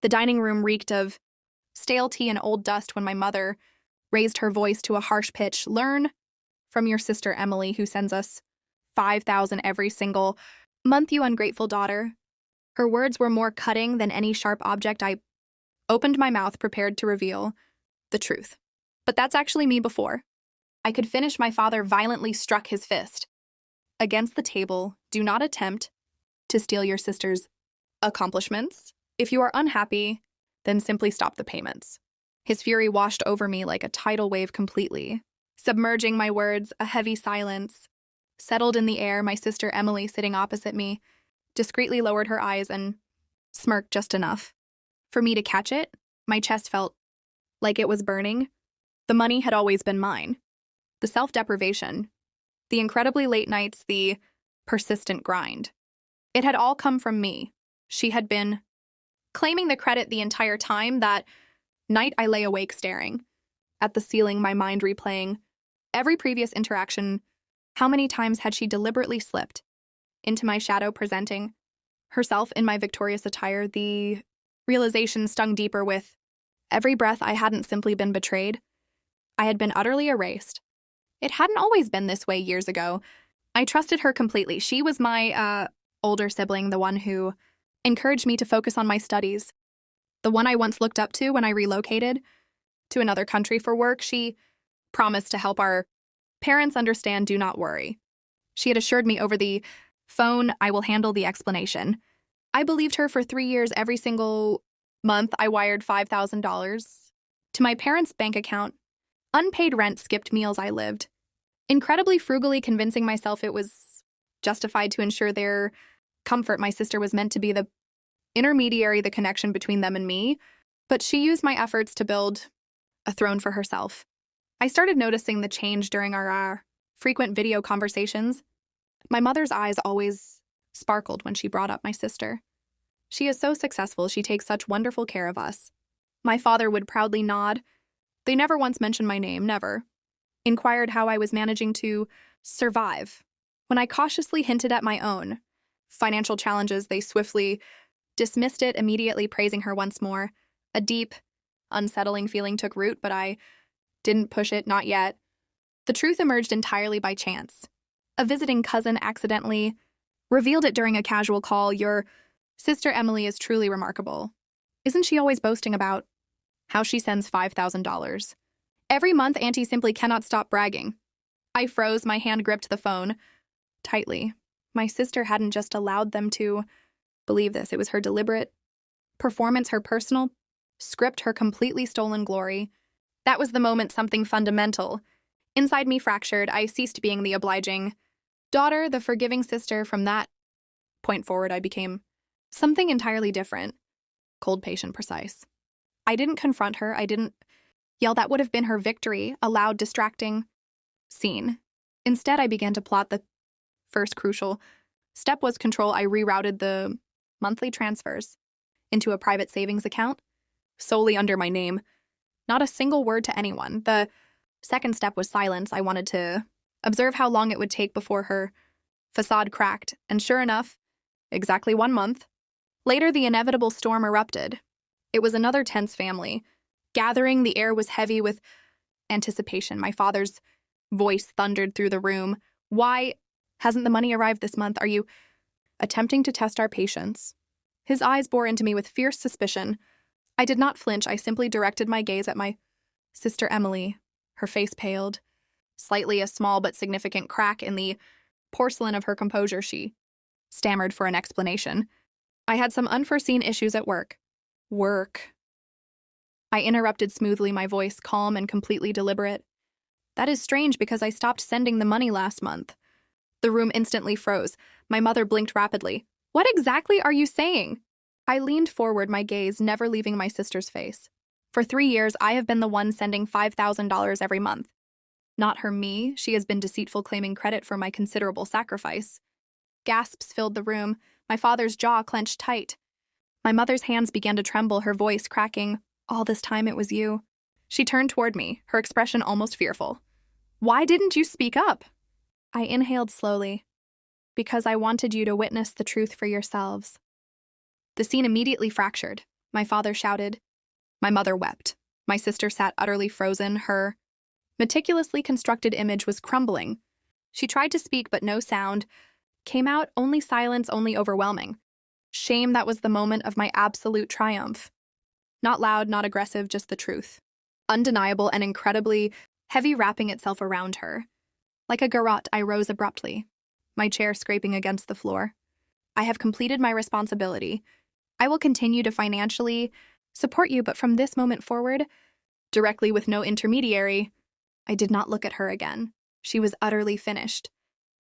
The dining room reeked of stale tea and old dust when my mother raised her voice to a harsh pitch. Learn from your sister Emily, who sends us 5,000 every single month, you ungrateful daughter. Her words were more cutting than any sharp object. I opened my mouth, prepared to reveal the truth. But that's actually me before I could finish, my father violently struck his fist against the table. Do not attempt to steal your sister's accomplishments. If you are unhappy, then simply stop the payments. His fury washed over me like a tidal wave, completely submerging my words. A heavy silence settled in the air. My sister Emily, sitting opposite me, discreetly lowered her eyes and smirked just enough for me to catch it. My chest felt like it was burning. The money had always been mine. The self-deprivation, the incredibly late nights, the persistent grind. It had all come from me. She had been claiming the credit the entire time. That night I lay awake staring at the ceiling, my mind replaying every previous interaction. How many times had she deliberately slipped into my shadow, presenting herself in my victorious attire? The realization stung deeper with every breath. I hadn't simply been betrayed. I had been utterly erased. It hadn't always been this way years ago. I trusted her completely. She was my older sibling, the one who encouraged me to focus on my studies, the one I once looked up to when I relocated to another country for work. She promised to help our parents understand. Do not worry. She had assured me over the phone, I will handle the explanation. I believed her for 3 years. Every single month, I wired $5,000 to my parents' bank account. Unpaid rent, skipped meals. I lived incredibly frugally, convincing myself it was justified to ensure their comfort. My sister was meant to be the intermediary, the connection between them and me, but she used my efforts to build a throne for herself. I started noticing the change during our frequent video conversations. My mother's eyes always sparkled when she brought up my sister. She is so successful. She takes such wonderful care of us. My father would proudly nod. They never once mentioned my name, never. Inquired how I was managing to survive. When I cautiously hinted at my own financial challenges, they swiftly dismissed it, immediately praising her once more. A deep, unsettling feeling took root, but I didn't push it, not yet. The truth emerged entirely by chance. A visiting cousin accidentally revealed it during a casual call. Your sister Emily is truly remarkable. Isn't she always boasting about how she sends $5,000 every month? Auntie simply cannot stop bragging. I froze, my hand gripped the phone tightly. My sister hadn't just allowed them to believe this. It was her deliberate performance, her personal script, her completely stolen glory. That was the moment something fundamental inside me fractured. I ceased being the obliging daughter, the forgiving sister. From that point forward, I became something entirely different. Cold, patient, precise. I didn't confront her. I didn't yell. That would have been her victory, a loud, distracting scene. Instead, I began to plot. The first crucial step was control. I rerouted the monthly transfers into a private savings account, solely under my name. Not a single word to anyone. The second step was silence. I wanted to observe how long it would take before her facade cracked. And sure enough, exactly 1 month later, the inevitable storm erupted. It was another tense family gathering. The air was heavy with anticipation. My father's voice thundered through the room. Why hasn't the money arrived this month? Are you attempting to test our patience? His eyes bore into me with fierce suspicion. I did not flinch. I simply directed my gaze at my sister Emily. Her face paled. Slightly, a small but significant crack in the porcelain of her composure. She stammered for an explanation. I had some unforeseen issues at work. Work. I interrupted smoothly, my voice calm and completely deliberate. That is strange because I stopped sending the money last month. The room instantly froze. My mother blinked rapidly. What exactly are you saying? I leaned forward, my gaze never leaving my sister's face. For 3 years, I have been the one sending $5,000 every month. Not her, me. She has been deceitful, claiming credit for my considerable sacrifice. Gasps filled the room. My father's jaw clenched tight. My mother's hands began to tremble, her voice cracking. All this time it was you. She turned toward me, her expression almost fearful. Why didn't you speak up? I inhaled slowly. Because I wanted you to witness the truth for yourselves. The scene immediately fractured. my father shouted. My mother wept. My sister sat utterly frozen. Her meticulously constructed image was crumbling. She tried to speak, but no sound came out, only silence, only overwhelming. Shame, that was the moment of my absolute triumph. Not loud, not aggressive, just the truth. Undeniable and incredibly heavy, wrapping itself around her. Like a garrote, I rose abruptly, my chair scraping against the floor. I have completed my responsibility. I will continue to financially support you, but from this moment forward, directly with no intermediary, I did not look at her again. She was utterly finished.